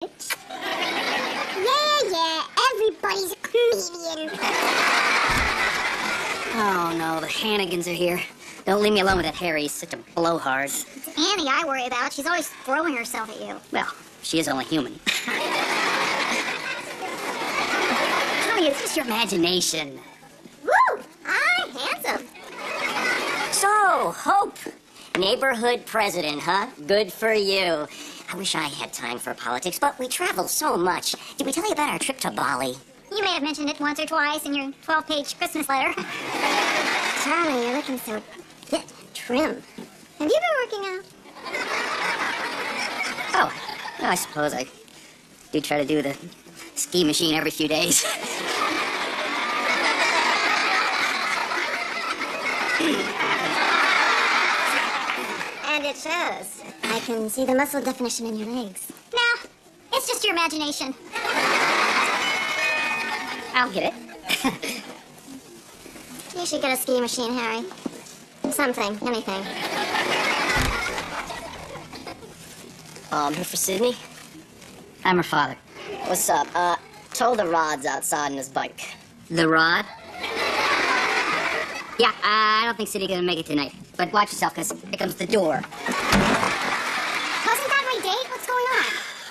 Yeah, everybody's a comedian. Oh, no, the Hannigans are here. Don't leave me alone with that Harry. He's such a blowhard. It's Annie I worry about. She's always throwing herself at you. Well, she is only human. Honey, it's just your imagination. Woo! I'm handsome. So, Hope, neighborhood president, huh? Good for you. I wish I had time for politics, but we travel so much. Did we tell you about our trip to Bali? You may have mentioned it once or twice in your 12-page Christmas letter. Charlie, you're looking so fit, trim. Have you been working out? Oh, well, I suppose I do try to do the ski machine every few days. And it shows. I can see the muscle definition in your legs. No, it's just your imagination. I'll get it. You should get a ski machine, Harry. Something, anything. Here for Sydney? I'm her father. What's up? Tow the rod's outside in his bike. The Rod? Yeah, I don't think Sydney's gonna make it tonight. But watch yourself, because here comes the door. Wasn't that my date? What's going on?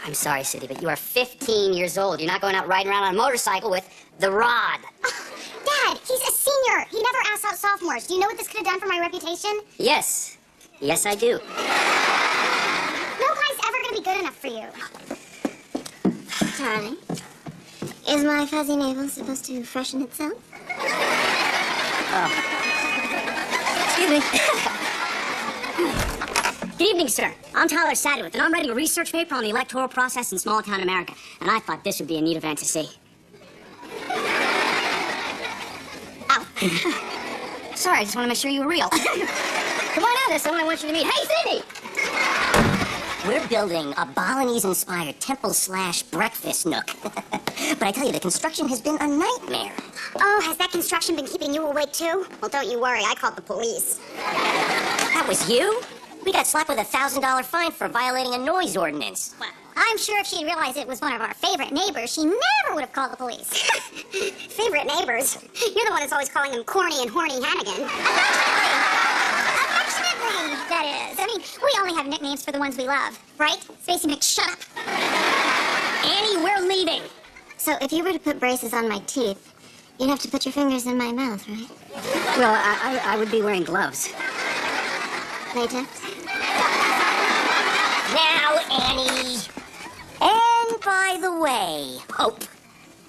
I'm sorry, Sydney, but you are 15 years old. You're not going out riding around on a motorcycle with the Rod. Dad, he's a senior. He never asked out sophomores. Do you know what this could have done for my reputation? Yes. Yes, I do. No guy's ever gonna be good enough for you. Charlie, is my fuzzy navel supposed to freshen itself? Excuse me. Good evening, sir. I'm Tyler Sadowitz, and I'm writing a research paper on the electoral process in small-town America. And I thought this would be a neat event to see. Ow. Sorry, I just want to make sure you were real. Come on out, there's someone I want you to meet. Hey, Sydney! We're building a Balinese-inspired temple/breakfast nook. But I tell you, the construction has been a nightmare. Oh, has that construction been keeping you awake too? Well, don't you worry. I called the police. That was you? We got slapped with a $1,000 fine for violating a noise ordinance. Well, I'm sure if she'd realized it was one of our favorite neighbors, she never would have called the police. Favorite neighbors? You're the one that's always calling them corny and horny Hannigan. Affectionately, that is. I mean, we only have nicknames for the ones we love, right? Spacey Mc, shut up. Annie, we're leaving. So if you were to put braces on my teeth, you'd have to put your fingers in my mouth, right? Well, I would be wearing gloves. Latex? Now, Annie. And by the way, Hope,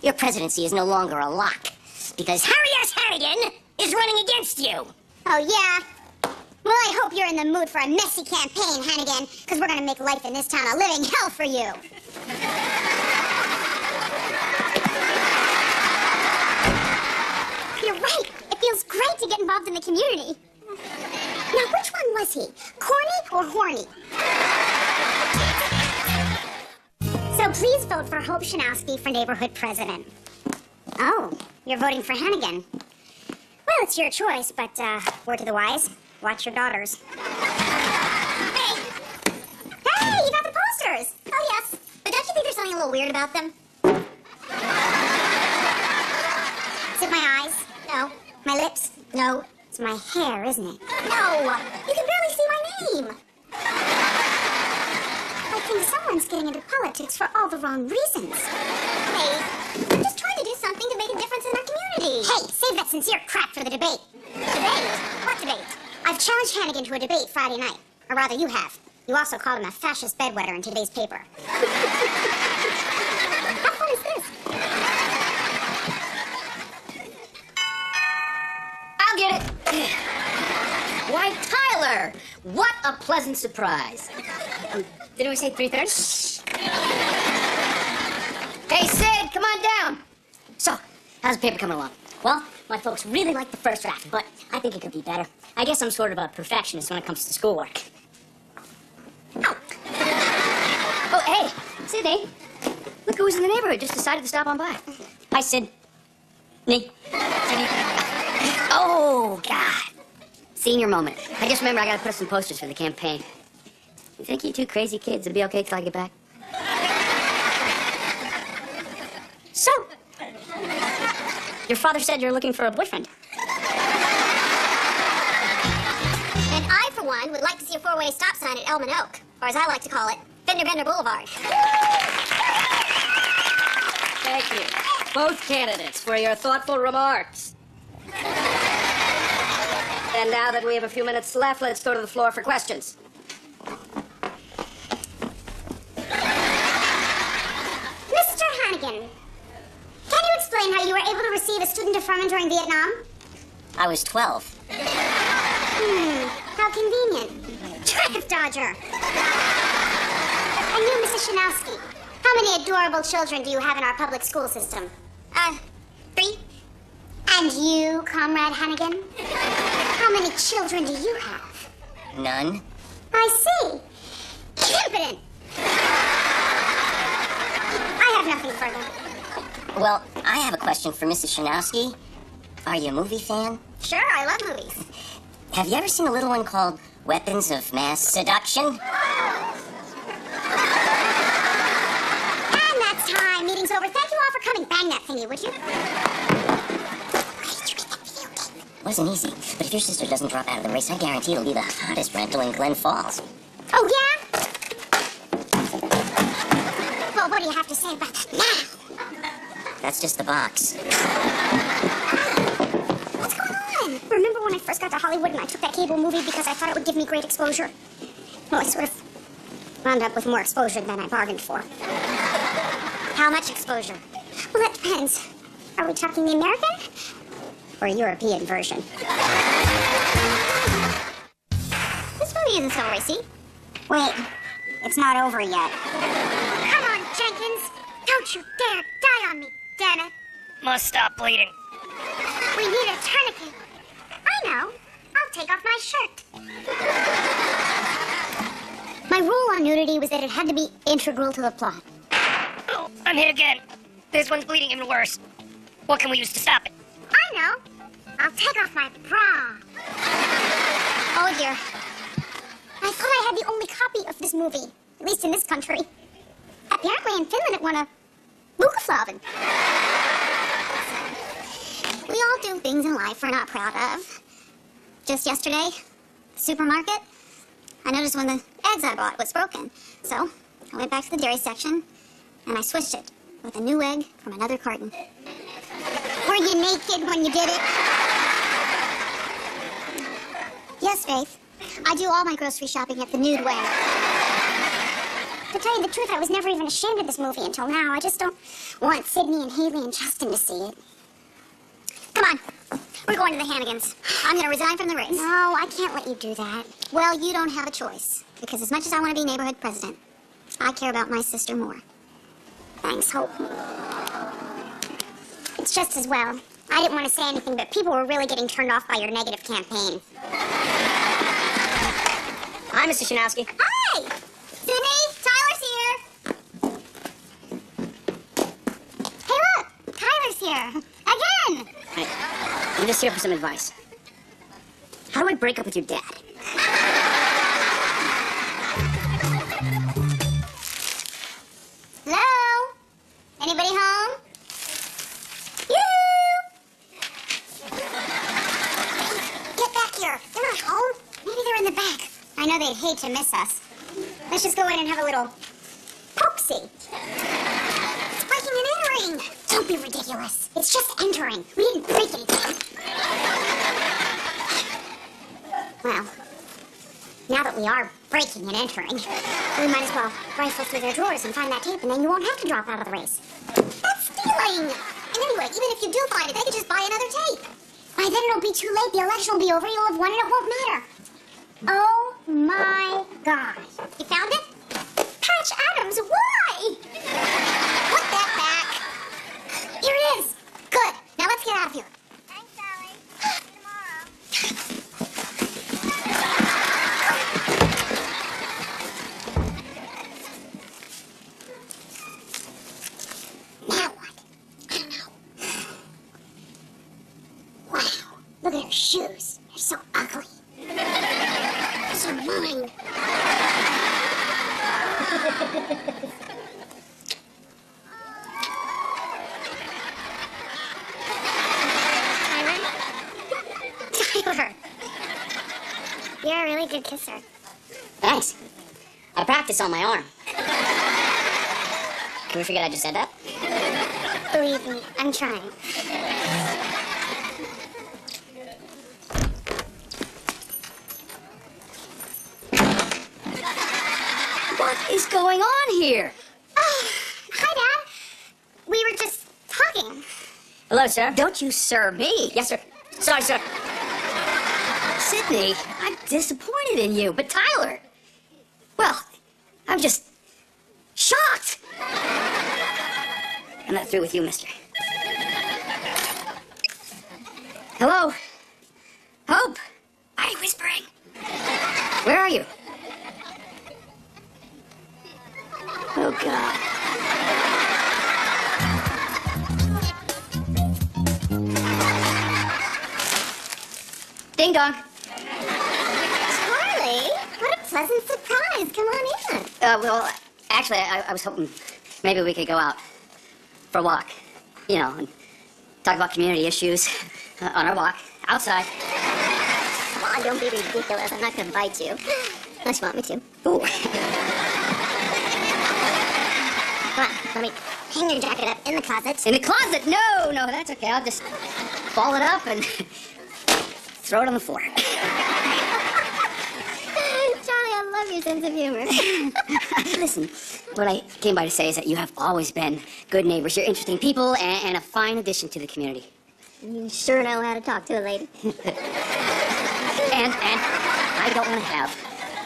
your presidency is no longer a lock because Harry S. Hannigan is running against you. Oh, yeah? Well, I hope you're in the mood for a messy campaign, Hannigan, because we're going to make life in this town a living hell for you. You're right. It feels great to get involved in the community. Now, which one was he? Corny or horny? So please vote for Hope Shanowski for neighborhood president. Oh, you're voting for Hannigan. Well, it's your choice, but word to the wise, watch your daughters. Hey! Hey, you got the posters! Oh, yes. But don't you think there's something a little weird about them? Is it my eyes? No. My lips? No. It's my hair, isn't it? No! You can barely see my name! I think someone's getting into politics for all the wrong reasons. Hey, I'm just trying to do something to make a difference in our community. Hey, save that sincere crap for the debate. Debate? What debate? I've challenged Hannigan to a debate Friday night. Or rather, you have. You also called him a fascist bedwetter in today's paper. How fun is this? I'll get it. Why, Tyler! What a pleasant surprise. Didn't we say 3:30? Hey, Sid, come on down. So, how's the paper coming along? Well, my folks really like the first draft, but I think it could be better. I guess I'm sort of a perfectionist when it comes to schoolwork. Oh, hey, Sydney. Look who's in the neighborhood. Just decided to stop on by. Hi, Sid. Sydney. Oh, God. Senior moment. I just remember I gotta put up some posters for the campaign. You think you two crazy kids would be okay till I get back? Your father said you're looking for a boyfriend. And I, for one, would like to see a four-way stop sign at Elman Oak, or as I like to call it, Fender Bender Boulevard. Thank you, both candidates, for your thoughtful remarks. And now that we have a few minutes left, let's go to the floor for questions. Mr. Hannigan, can you explain how you were able to receive a student deferment during Vietnam? I was 12. How convenient. Draft dodger. And you, Mrs. Shanowski, how many adorable children do you have in our public school system? 3. And you, Comrade Hannigan? How many children do you have? None. I see. Impotent. I have nothing further. Well, I have a question for Mrs. Shanowski. Are you a movie fan? Sure, I love movies. Have you ever seen a little one called Weapons of Mass Seduction? And that's time. Meeting's over. Thank you all for coming. Bang that thingy, would you? Wasn't easy, but if your sister doesn't drop out of the race, I guarantee it'll be the hottest rental in Glen Falls. Oh, yeah? Well, what do you have to say about that now? That's just the box. What's going on? Remember when I first got to Hollywood and I took that cable movie because I thought it would give me great exposure? Well, I sort of wound up with more exposure than I bargained for. How much exposure? Well, that depends. Are we talking the American or European version? This movie isn't so racy. Wait, it's not over yet. Come on, Jenkins. Don't you dare die on me, damn it. Must stop bleeding. We need a tourniquet. I know. I'll take off my shirt. My rule on nudity was that it had to be integral to the plot. Oh, I'm hit again. This one's bleeding even worse. What can we use to stop it? I know. I'll take off my bra. Oh, dear. I thought I had the only copy of this movie, at least in this country. Apparently in Finland it won a Lukaflaven. We all do things in life we're not proud of. Just yesterday, supermarket, I noticed when the eggs I bought was broken. So I went back to the dairy section and I switched it with a new egg from another carton. Were you naked when you did it? Yes, Faith. I do all my grocery shopping at the nude way. To tell you the truth, I was never even ashamed of this movie until now. I just don't want Sydney and Haley and Justin to see it. Come on. We're going to the Hannigans. I'm going to resign from the race. No, I can't let you do that. Well, you don't have a choice. Because as much as I want to be neighborhood president, I care about my sister more. Thanks, Hope. It's just as well. I didn't want to say anything, but people were really getting turned off by your negative campaign. Hi, Mr. Shanowski. Hi! Sydney, Tyler's here. Hey, look! Tyler's here. Again! Hey, I'm just here for some advice. How do I break up with your dad? Hello? Anybody home? You! Get back here. They're not home. Maybe they're in the back. I know they'd hate to miss us. Let's just go in and have a little poke-see. It's breaking and entering. Don't be ridiculous. It's just entering. We didn't break anything. Well, now that we are breaking and entering, we might as well rifle through their drawers and find that tape, and then you won't have to drop out of the race. That's stealing! And anyway, even if you do find it, they could just buy another tape. By then it'll be too late. The election will be over. You'll have won, and it won't matter. Oh my God! You found it? Patch Adams, why? Put that back. Here it is. Good. Now let's get out of here. Thanks, Sally. See you tomorrow. Now what? I don't know. Wow. Look at her shoes. They're so ugly. Those are mine. should kiss her. Thanks. I practice on my arm. Can we forget I just said that? Believe me, I'm trying. What is going on here? Oh, hi, Dad. We were just talking. Hello, sir. Don't you sir me. Yes, sir. Sorry, sir. Sydney, I'm disappointed in you. But Tyler, well, I'm just shocked. I'm not through with you, mister. Hello? Hope? Why are you whispering? Where are you? Oh, God. Ding dong. Charlie, what a pleasant surprise. Come on in. Well, actually, I was hoping maybe we could go out for a walk, you know, and talk about community issues on our walk outside. Come on, don't be ridiculous. I'm not going to bite you. Unless you want me to. Ooh. Come on, let me hang your jacket up in the closet. In the closet? No, that's okay. I'll just ball it up and throw it on the floor. Charlie, I love your sense of humor. Listen, what I came by to say is that you have always been good neighbors. You're interesting people and a fine addition to the community. You sure know how to talk to a lady. And I don't want to have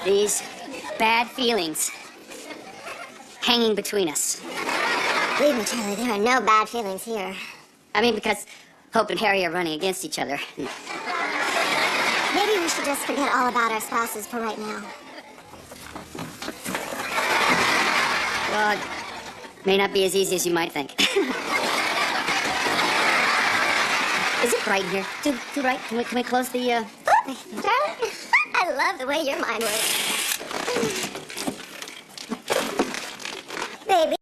these bad feelings hanging between us. Believe me, Charlie, there are no bad feelings here. I mean, because Hope and Harry are running against each other. Maybe we should just forget all about our spouses for right now. Well, it may not be as easy as you might think. Is it bright in here? Too bright? Can we close the, Charlie, I love the way your mind works. Baby.